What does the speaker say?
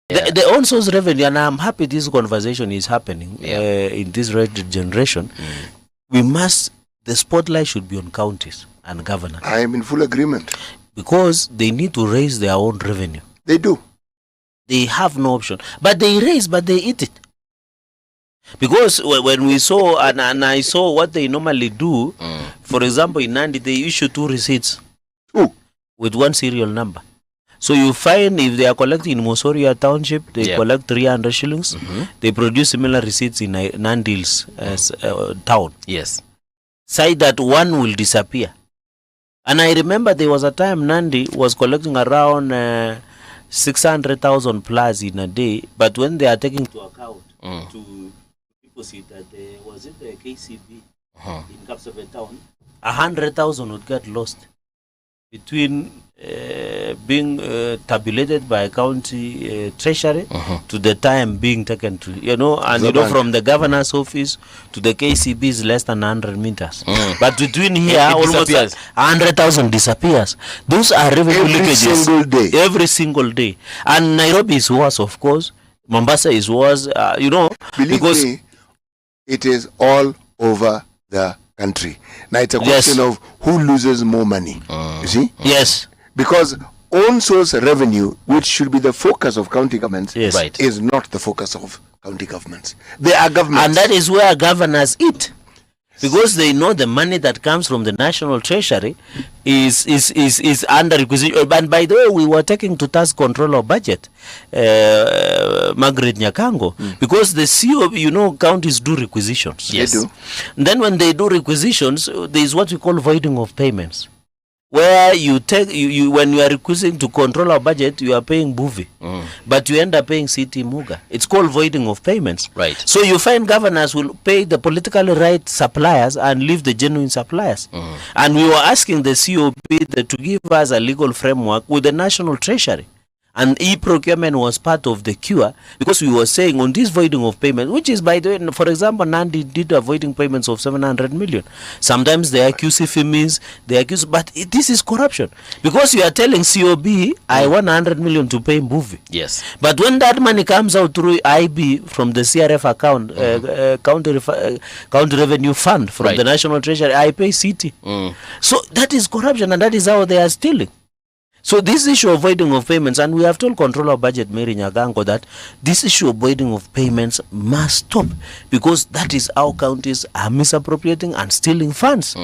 The own source revenue, and I'm happy this conversation is happening in this red generation. The spotlight should be on counties and governors. I am in full agreement. Because they need to raise their own revenue. They do. They have no option. But they raise, but they eat it. Because when we saw, and I saw what they normally do, for example, in Nandi, they issue 2 receipts with 1 serial number. So you find if they are collecting in Mosoria Township, they collect 300 shillings. They produce similar receipts in Nandi's town. Yes. Say that one will disappear. And I remember there was a time Nandi was collecting around 600,000 plus in a day. But when they are taking to account to deposit that there was in the KCB in Kapsabet town, 100,000 would get lost between being tabulated by county treasury to the time being taken to, and from the governor's office to the KCB is less than 100 meters. But between here, almost 100,000 disappears. Those are revenue leakages every single day. And Nairobi is worse, of course. Mombasa is worse, Believe me, it is all over the country. Now it's a question of who loses more money. You see? Yes. Because own source revenue, which should be the focus of county governments, is not the focus of county governments. They are governments. And that is where governors eat. Because they know the money that comes from the national treasury is under requisition. And by the way, we were taking to task control of budget, Margaret Nyakango, because the CO, counties do requisitions. Yes. They do. And then when they do requisitions, there is what we call voiding of payments, where you take when you are requesting to control our budget, you are paying Buvi, but you end up paying CT Muga. It's called voiding of payments. Right. So you find governors will pay the politically right suppliers and leave the genuine suppliers. And we were asking the COP to give us a legal framework with the National Treasury. And e-procurement was part of the cure, because we were saying on this voiding of payment, which is, by the way, for example, Nandi did avoiding payments of 700 million. Sometimes they accuse FMEs, but this is corruption. Because you are telling COB, I want 100 million to pay Mbuvi. Yes. But when that money comes out through IB from the CRF account, county revenue fund from the National Treasury, I pay CT. So that is corruption, and that is how they are stealing. So this issue of voiding of payments, and we have told Controller of Budget Mary Nyagango that this issue of voiding of payments must stop, because that is how counties are misappropriating and stealing funds.